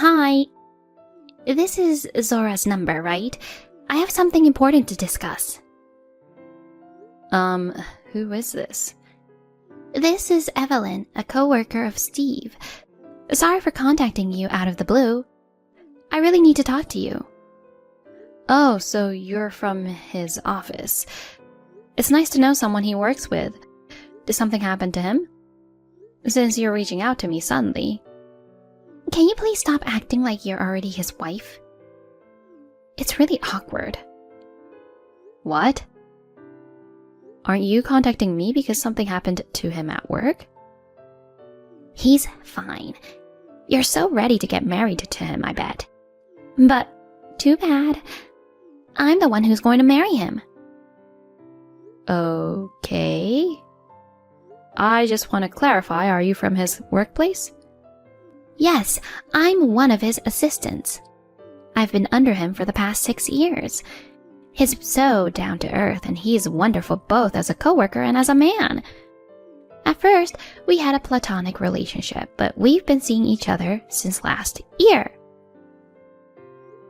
Hi. This is Zora's number, right? I have something important to discuss. Who is this? This is Evelyn, a coworker of Steve. Sorry for contacting you out of the blue. I really need to talk to you. Oh, so you're from his office. It's nice to know someone he works with. Did something happen to him? Since you're reaching out to me suddenly. Can you please stop acting like you're already his wife? It's really awkward. What? Aren't you contacting me because something happened to him at work? He's fine. You're so ready to get married to him, I bet. But too bad. I'm the one who's going to marry him. Okay. I just want to clarify, are you from his workplace? Yes, I'm one of his assistants. I've been under him for the past 6 years. He's so down to earth, and he's wonderful both as a coworker and as a man. At first, we had a platonic relationship, but we've been seeing each other since last year.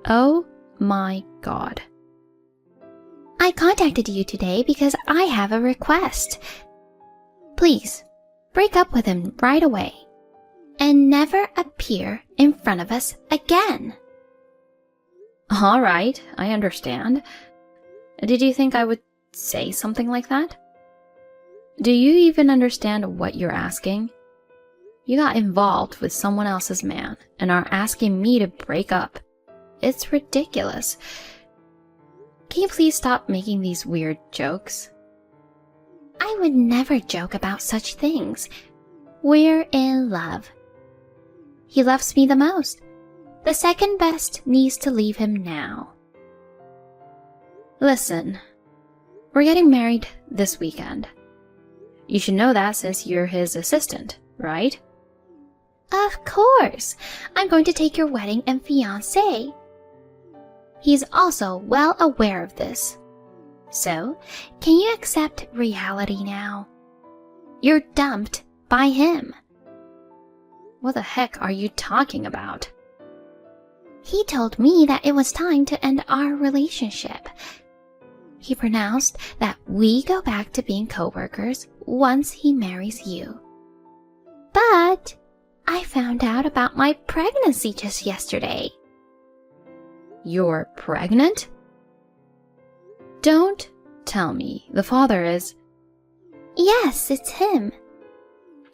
Oh my God. I contacted you today because I have a request. Please, break up with him right away and never appear in front of us again. All right, I understand. Did you think I would say something like that? Do you even understand what you're asking? You got involved with someone else's man and are asking me to break up. It's ridiculous. Can you please stop making these weird jokes? I would never joke about such things. We're in love. He loves me the most. The second best needs to leave him now. Listen, we're getting married this weekend. You should know that since you're his assistant, right? Of course. I'm going to take your wedding and fiancé. He's also well aware of this. So, can you accept reality now? You're dumped by him. What the heck are you talking about? He told me that it was time to end our relationship. He pronounced that we go back to being coworkers once he marries you. But I found out about my pregnancy just yesterday. You're pregnant? Don't tell me the father is... Yes, it's him.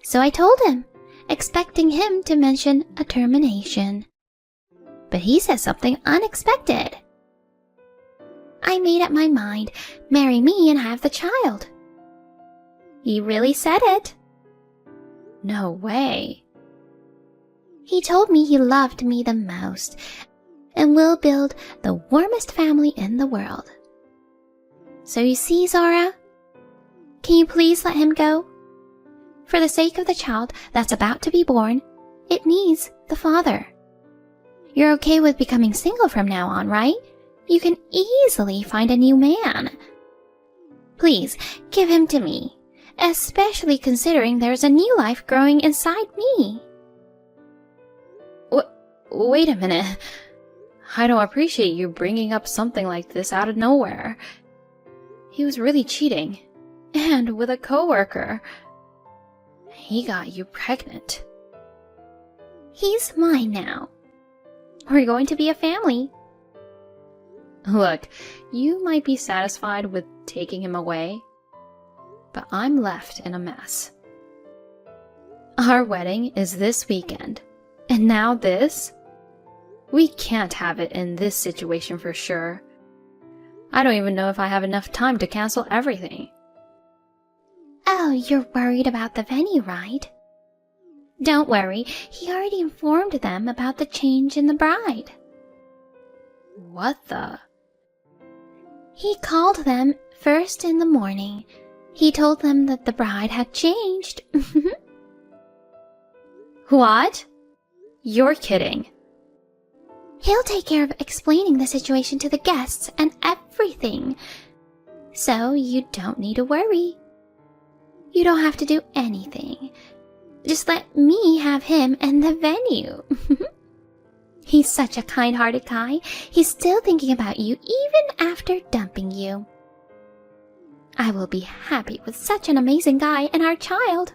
So I told him, expecting him to mention a termination. But he said something unexpected. I made up my mind, marry me and have the child. He really said it. No way. He told me he loved me the most and will build the warmest family in the world. So you see, Zora, can you please let him go? For the sake of the child that's about to be born, it needs the father. You're okay with becoming single from now on, right? You can easily find a new man. Please, give him to me, especially considering there's a new life growing inside me. Wait a minute. I don't appreciate you bringing up something like this out of nowhere. He was really cheating, and with a coworker. He got you pregnant. He's mine now. We're going to be a family. Look, you might be satisfied with taking him away, but I'm left in a mess. Our wedding is this weekend, and now this? We can't have it in this situation for sure. I don't even know if I have enough time to cancel everything. Oh, you're worried about the venue, right? Don't worry, he already informed them about the change in the bride. What the? He called them first in the morning. He told them that the bride had changed. What? You're kidding. He'll take care of explaining the situation to the guests and everything. So you don't need to worry. You don't have to do anything. Just let me have him and the venue. He's such a kind-hearted guy. He's still thinking about you even after dumping you. I will be happy with such an amazing guy and our child.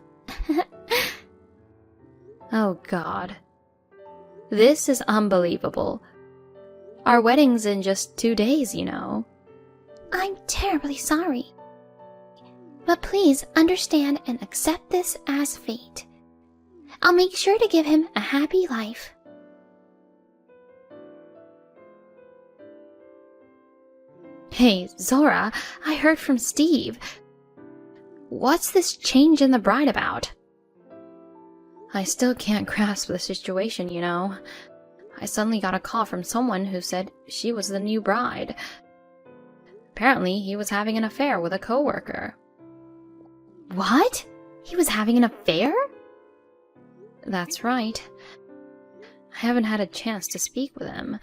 Oh God. This is unbelievable. Our wedding's in just 2 days, you know. I'm terribly sorry. But please understand and accept this as fate. I'll make sure to give him a happy life. Hey, Zora, I heard from Steve. What's this change in the bride about? I still can't grasp the situation, you know. I suddenly got a call from someone who said she was the new bride. Apparently, he was having an affair with a coworker. What? He was having an affair? That's right. I haven't had a chance to speak with him.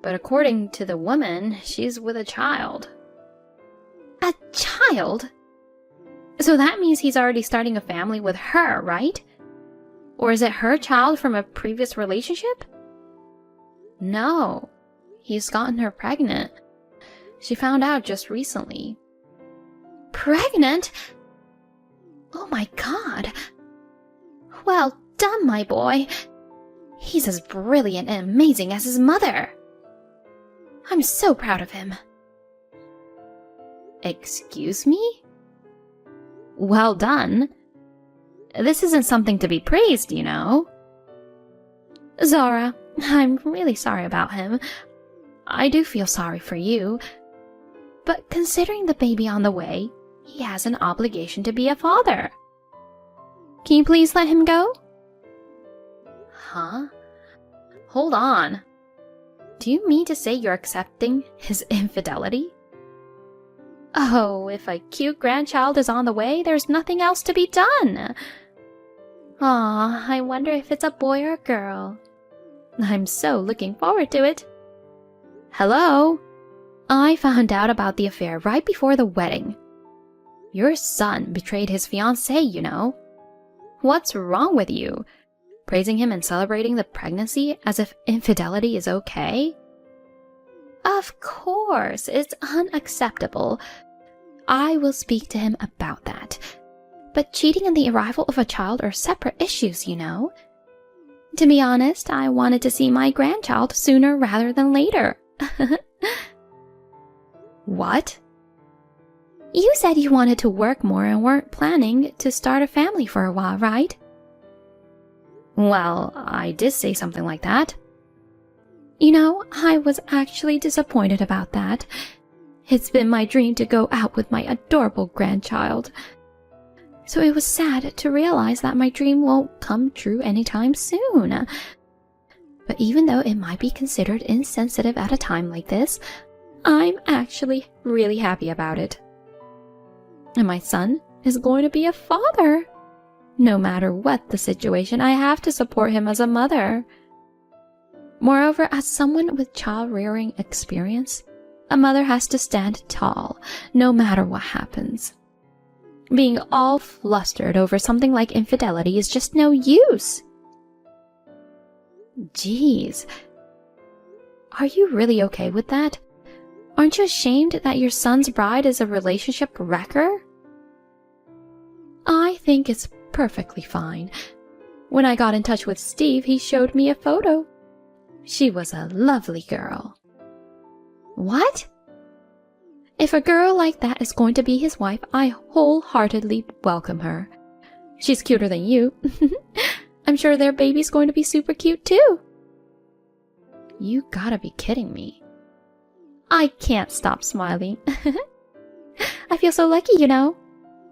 But according to the woman, she's with a child. A child? So that means he's already starting a family with her, right? Or is it her child from a previous relationship? No, he's gotten her pregnant. She found out just recently. Pregnant? Oh my God. Well done, my boy. He's as brilliant and amazing as his mother. I'm so proud of him. Excuse me? Well done. This isn't something to be praised, you know. Zora, I'm really sorry about him. I do feel sorry for you. But considering the baby on the way, he has an obligation to be a father. Can you please let him go? Huh? Hold on. Do you mean to say you're accepting his infidelity? Oh, if a cute grandchild is on the way, there's nothing else to be done. Aw, I wonder if it's a boy or a girl. I'm so looking forward to it. Hello? I found out about the affair right before the wedding. Your son betrayed his fiancé, you know. What's wrong with you? Praising him and celebrating the pregnancy as if infidelity is okay? Of course, it's unacceptable. I will speak to him about that. But cheating and the arrival of a child are separate issues, you know. To be honest, I wanted to see my grandchild sooner rather than later. What? You said you wanted to work more and weren't planning to start a family for a while, right? Well, I did say something like that. You know, I was actually disappointed about that. It's been my dream to go out with my adorable grandchild. So it was sad to realize that my dream won't come true anytime soon. But even though it might be considered insensitive at a time like this, I'm actually really happy about it. And my son is going to be a father. No matter what the situation, I have to support him as a mother. Moreover, as someone with child-rearing experience, a mother has to stand tall, no matter what happens. Being all flustered over something like infidelity is just no use. Jeez. Are you really okay with that? Aren't you ashamed that your son's bride is a relationship wrecker? I think it's perfectly fine. When I got in touch with Steve, he showed me a photo. She was a lovely girl. What? If a girl like that is going to be his wife, I wholeheartedly welcome her. She's cuter than you. I'm sure their baby's going to be super cute too. You gotta be kidding me. I can't stop smiling. I feel so lucky, you know.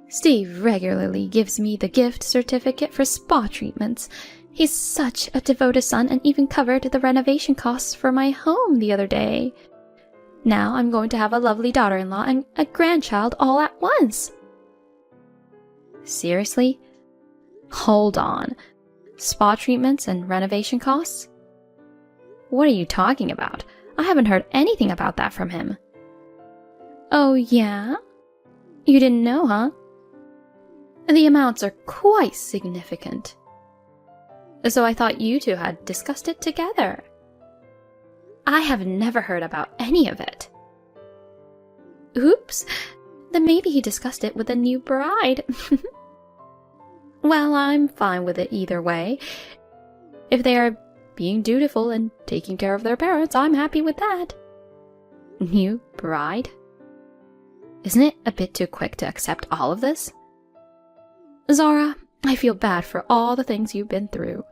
Steve regularly gives me the gift certificate for spa treatments. He's such a devoted son and even covered the renovation costs for my home the other day. Now I'm going to have a lovely daughter-in-law and a grandchild all at once. Seriously? Hold on. Spa treatments and renovation costs? What are you talking about? I haven't heard anything about that from him. Oh, yeah? You didn't know, huh? The amounts are quite significant. So I thought you two had discussed it together. I have never heard about any of it. Oops, then maybe he discussed it with the new bride. Well, I'm fine with it either way. If they are being dutiful and taking care of their parents, I'm happy with that. New bride? Isn't it a bit too quick to accept all of this? Zara, I feel bad for all the things you've been through.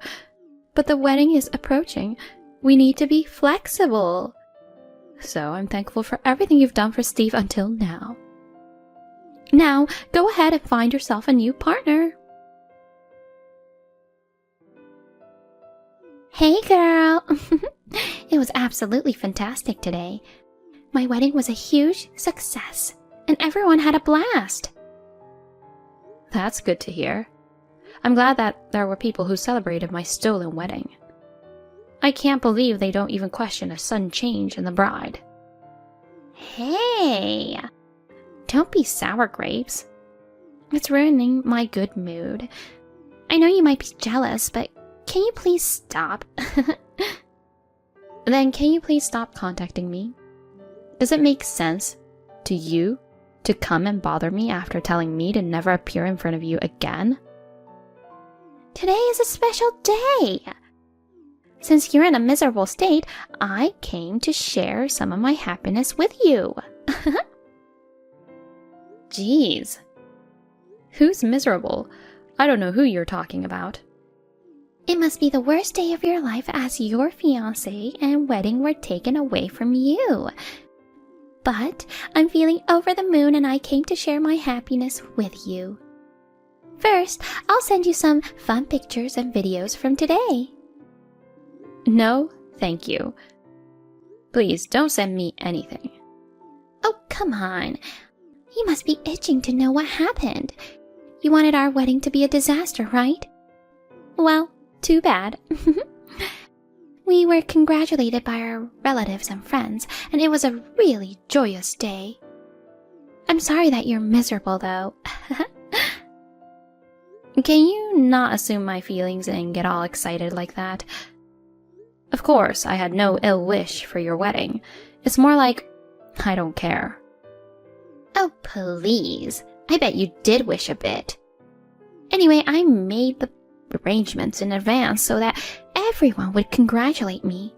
But the wedding is approaching. We need to be flexible. So I'm thankful for everything you've done for Steve until now. Now, go ahead and find yourself a new partner. Hey, girl! It was absolutely fantastic today. My wedding was a huge success, and everyone had a blast. That's good to hear. I'm glad that there were people who celebrated my stolen wedding. I can't believe they don't even question a sudden change in the bride. Hey! Don't be sour grapes. It's ruining my good mood. I know you might be jealous, but can you please stop? Then can you please stop contacting me? Does it make sense to you to come and bother me after telling me to never appear in front of you again? Today is a special day. Since you're in a miserable state, I came to share some of my happiness with you. Jeez. Who's miserable? I don't know who you're talking about. It must be the worst day of your life as your fiancé and wedding were taken away from you. But I'm feeling over the moon and I came to share my happiness with you. First, I'll send you some fun pictures and videos from today. No, thank you. Please don't send me anything. Oh, come on. You must be itching to know what happened. You wanted our wedding to be a disaster, right? Well, too bad. We were congratulated by our relatives and friends, and it was a really joyous day. I'm sorry that you're miserable, though. Can you not assume my feelings and get all excited like that? Of course, I had no ill wish for your wedding. It's more like, I don't care. Oh, please. I bet you did wish a bit. Anyway, I made the arrangements in advance so that everyone would congratulate me.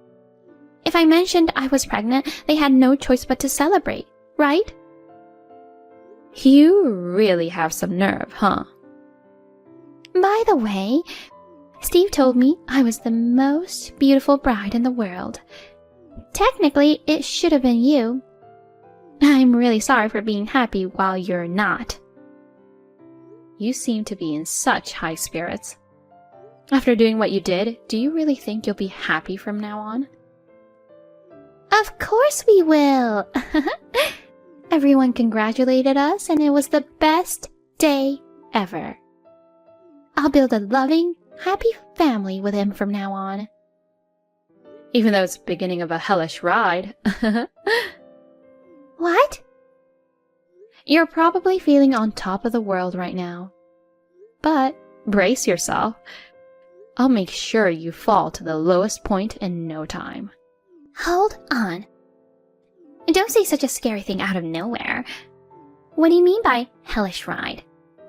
If I mentioned I was pregnant, they had no choice but to celebrate, right? You really have some nerve, huh? By the way, Steve told me I was the most beautiful bride in the world. Technically, it should have been you. I'm really sorry for being happy while you're not. You seem to be in such high spirits. After doing what you did, do you really think you'll be happy from now on? Of course we will! Everyone congratulated us and it was the best day ever. I'll build a loving, happy family with him from now on. Even though it's the beginning of a hellish ride. What? You're probably feeling on top of the world right now. But brace yourself. I'll make sure you fall to the lowest point in no time. Hold on. Don't say such a scary thing out of nowhere. What do you mean by hellish ride?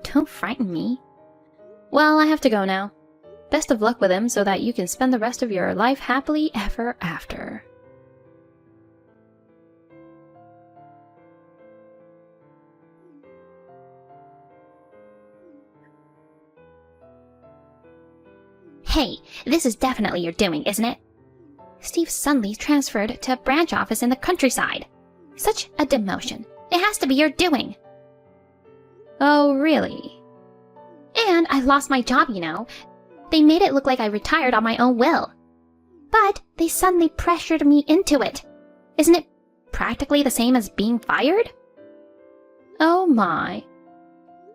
Don't frighten me. Well, I have to go now. Best of luck with him so that you can spend the rest of your life happily ever after. Hey, this is definitely your doing, isn't it? Steve suddenly transferred to a branch office in the countryside. Such a demotion. It has to be your doing. Oh, really? And I lost my job, you know. They made it look like I retired on my own will. But they suddenly pressured me into it. Isn't it practically the same as being fired? Oh my.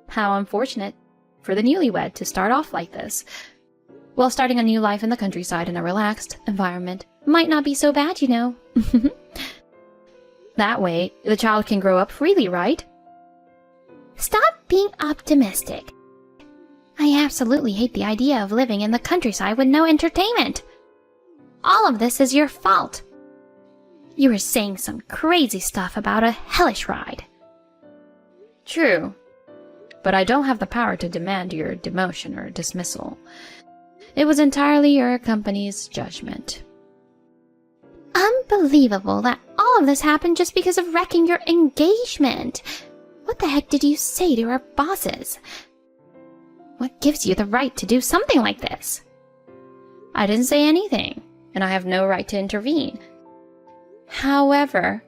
How unfortunate for the newlywed to start off like this. Well, starting a new life in the countryside in a relaxed environment might not be so bad, you know. That way, the child can grow up freely, right? Stop being optimistic. I absolutely hate the idea of living in the countryside with no entertainment. All of this is your fault. You were saying some crazy stuff about a hellish ride. True, but I don't have the power to demand your demotion or dismissal. It was entirely your company's judgment. Unbelievable that all of this happened just because of wrecking your engagement. What the heck did you say to our bosses? What gives you the right to do something like this? I didn't say anything, and I have no right to intervene. However,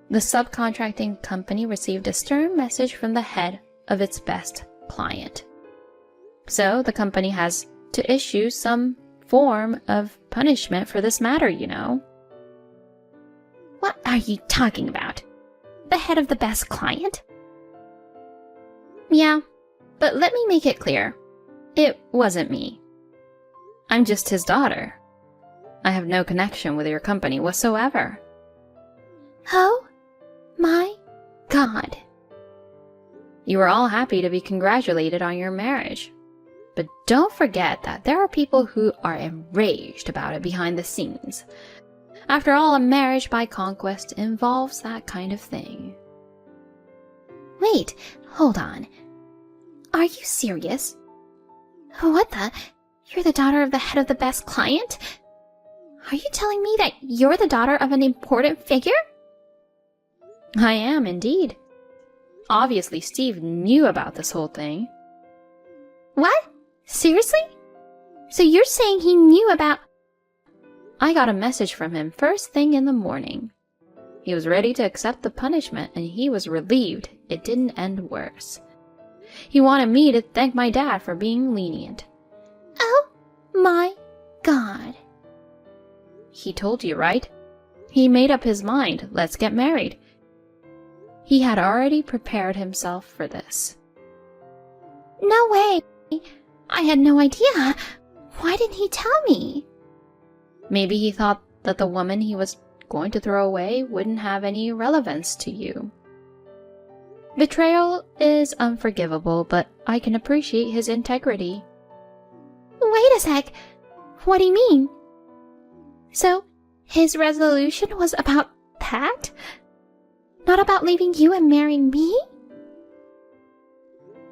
the subcontracting company received a stern message from the head of its best client. So the company has to issue some form of punishment for this matter, you know. What are you talking about? The head of the best client? Yeah, but let me make it clear. It wasn't me. I'm just his daughter. I have no connection with your company whatsoever. Oh my God. You were all happy to be congratulated on your marriage. But don't forget that there are people who are enraged about it behind the scenes. After all, a marriage by conquest involves that kind of thing. Wait, hold on. Are you serious? What the? You're the daughter of the head of the best client? Are you telling me that you're the daughter of an important figure? I am, indeed. Obviously, Steve knew about this whole thing. What? Seriously? So you're saying he knew about... I got a message from him first thing in the morning. He was ready to accept the punishment, and he was relieved it didn't end worse. He wanted me to thank my dad for being lenient. Oh my God. He told you, right? He made up his mind, let's get married. He had already prepared himself for this. No way. I had no idea. Why didn't he tell me? Maybe he thought that the woman he was going to throw away wouldn't have any relevance to you. Betrayal is unforgivable, but I can appreciate his integrity. Wait a sec. What do you mean? So, his resolution was about that? Not about leaving you and marrying me?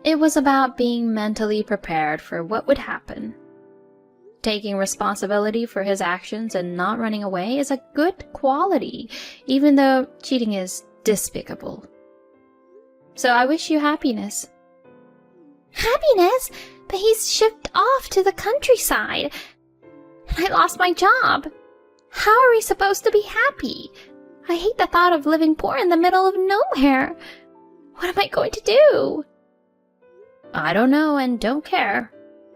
It was about being mentally prepared for what would happen. Taking responsibility for his actions and not running away is a good quality, even though cheating is despicable. So I wish you happiness. Happiness? But he's shipped off to the countryside. And I lost my job. How are we supposed to be happy? I hate the thought of living poor in the middle of nowhere. What am I going to do? I don't know and don't care.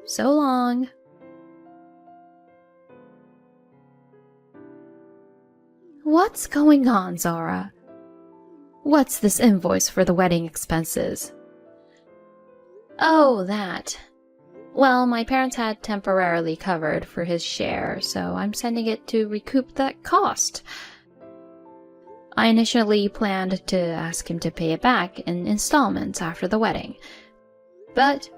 So long. What's going on, Zara? What's this invoice for the wedding expenses? Oh, that. Well, my parents had temporarily covered for his share, so I'm sending it to recoup that cost. I initially planned to ask him to pay it back in installments after the wedding. But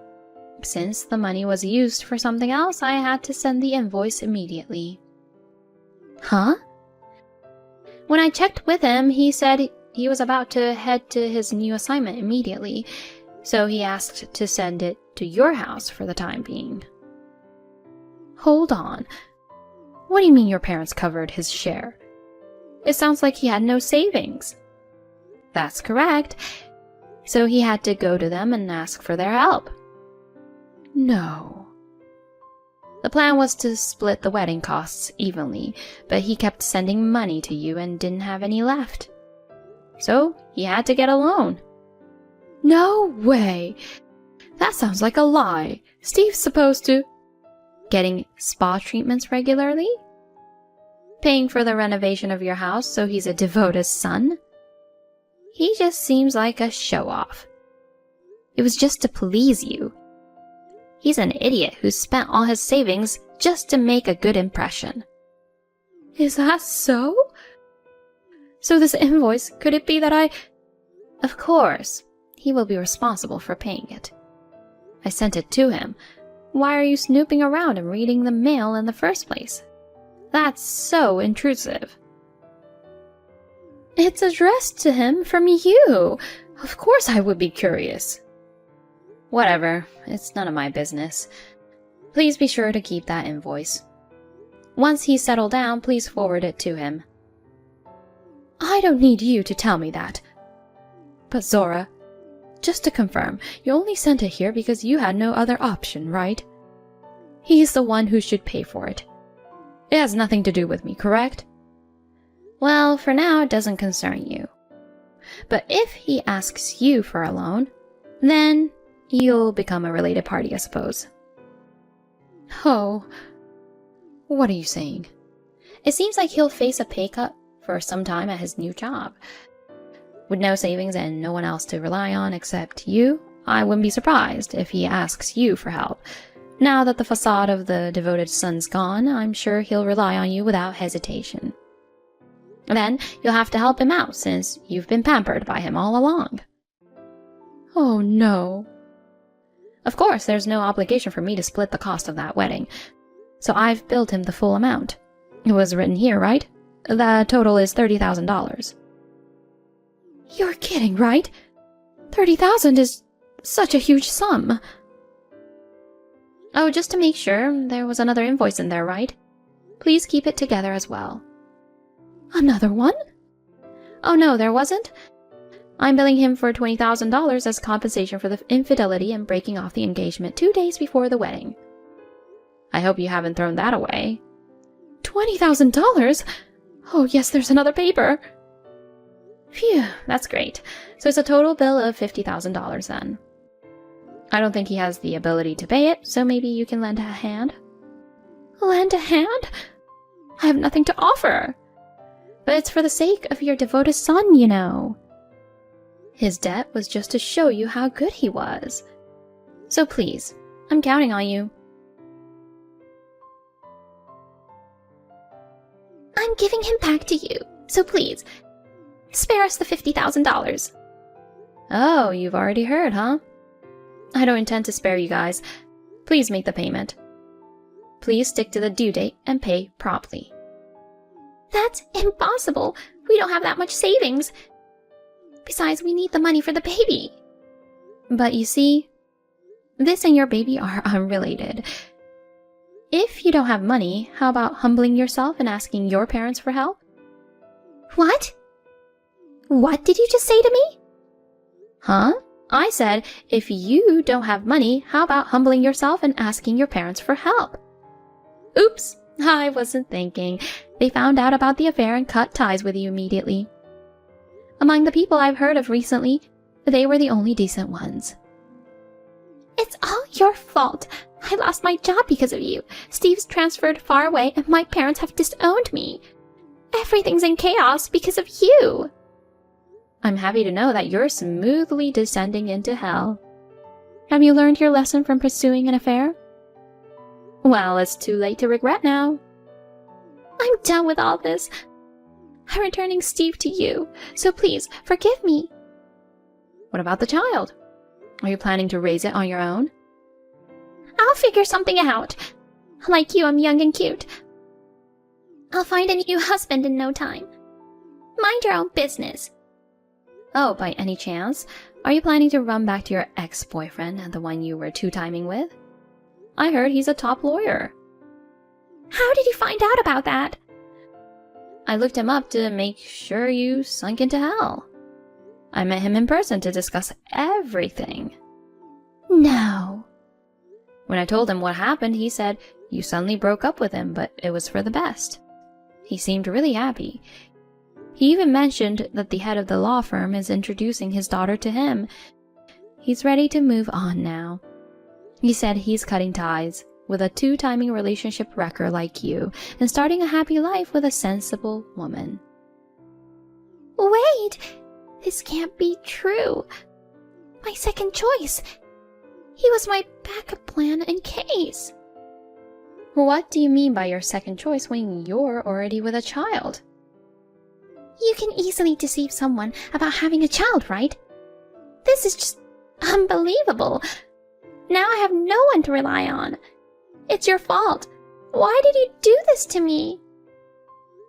since the money was used for something else, I had to send the invoice immediately. Huh? When I checked with him, he said he was about to head to his new assignment immediately, so he asked to send it to your house for the time being. Hold on. What do you mean your parents covered his share? It sounds like he had no savings. That's correct. So he had to go to them and ask for their help. No. The plan was to split the wedding costs evenly, but he kept sending money to you and didn't have any left. So he had to get a loan. No way! That sounds like a lie. Steve's supposed to... Getting spa treatments regularly? Paying for the renovation of your house so he's a devoted son? He just seems like a show-off. It was just to please you. He's an idiot who spent all his savings just to make a good impression. Is that so? So this invoice, could it be that I... Of course, he will be responsible for paying it. I sent it to him. Why are you snooping around and reading the mail in the first place? That's so intrusive. It's addressed to him from you. Of course I would be curious. Whatever, it's none of my business. Please be sure to keep that invoice. Once he's settled down, please forward it to him. I don't need you to tell me that. But Zora, just to confirm, you only sent it here because you had no other option, right? He's the one who should pay for it. It has nothing to do with me, correct? Well, for now it doesn't concern you. But if he asks you for a loan, then you'll become a related party, I suppose. Oh, what are you saying? It seems like he'll face a pay cut for some time at his new job. With no savings and no one else to rely on except you, I wouldn't be surprised if he asks you for help. Now that the facade of the devoted son's gone, I'm sure he'll rely on you without hesitation. Then you'll have to help him out since you've been pampered by him all along. Oh no. Of course, there's no obligation for me to split the cost of that wedding, so I've billed him the full amount. It was written here, right? The total is $30,000. You're kidding, right? 30,000 is such a huge sum. Oh, just to make sure, there was another invoice in there, right? Please keep it together as well. Another one? Oh no, there wasn't? I'm billing him for $20,000 as compensation for the infidelity and breaking off the engagement 2 days before the wedding. I hope you haven't thrown that away. $20,000? Oh yes, there's another paper. Phew, that's great. So it's a total bill of $50,000 then. I don't think he has the ability to pay it, so maybe you can lend a hand? Lend a hand? I have nothing to offer. But it's for the sake of your devoted son, you know. His debt was just to show you how good he was. So please, I'm counting on you. I'm giving him back to you, so please, spare us the $50,000. Oh, you've already heard, huh? I don't intend to spare you guys. Please make the payment. Please stick to the due date and pay promptly. That's impossible. We don't have that much savings. Besides, we need the money for the baby. But you see, this and your baby are unrelated. If you don't have money, how about humbling yourself and asking your parents for help? What? What did you just say to me? Huh? I said, if you don't have money, how about humbling yourself and asking your parents for help? Oops, I wasn't thinking. They found out about the affair and cut ties with you immediately. Among the people I've heard of recently, they were the only decent ones. It's all your fault. I lost my job because of you. Steve's transferred far away and my parents have disowned me. Everything's in chaos because of you. I'm happy to know that you're smoothly descending into hell. Have you learned your lesson from pursuing an affair? Well, it's too late to regret now. I'm done with all this. I'm returning Steve to you, so please forgive me. What about the child? Are you planning to raise it on your own? I'll figure something out. Like you, I'm young and cute. I'll find a new husband in no time. Mind your own business. Oh, by any chance, are you planning to run back to your ex-boyfriend and the one you were two-timing with? I heard he's a top lawyer. How did you find out about that? I looked him up to make sure you sunk into hell. I met him in person to discuss everything. No. When I told him what happened, he said you suddenly broke up with him, but it was for the best. He seemed really happy. He even mentioned that the head of the law firm is introducing his daughter to him. He's ready to move on now. He said he's cutting ties with a two-timing relationship wrecker like you and starting a happy life with a sensible woman. Wait! This can't be true. My second choice. He was my backup plan in case. What do you mean by your second choice when you're already with a child? You can easily deceive someone about having a child, right? This is just unbelievable. Now I have no one to rely on. It's your fault. Why did you do this to me?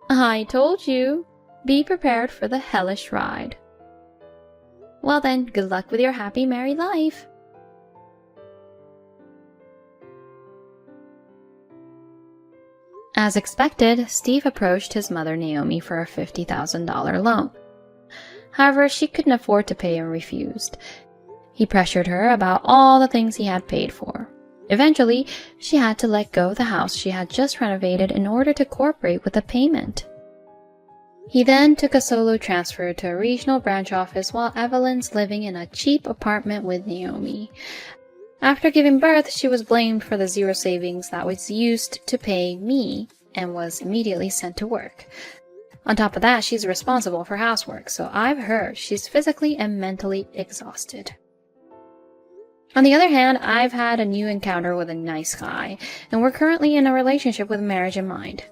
I told you. Be prepared for the hellish ride. Well then, good luck with your happy married life. As expected, Steve approached his mother Naomi for a $50,000 loan. However, she couldn't afford to pay and refused. He pressured her about all the things he had paid for. Eventually, she had to let go of the house she had just renovated in order to cooperate with the payment. He then took a solo transfer to a regional branch office while Evelyn's living in a cheap apartment with Naomi. After giving birth, she was blamed for the zero savings that was used to pay me and was immediately sent to work. On top of that, she's responsible for housework, so I've heard she's physically and mentally exhausted. On the other hand, I've had a new encounter with a nice guy, and we're currently in a relationship with marriage in mind.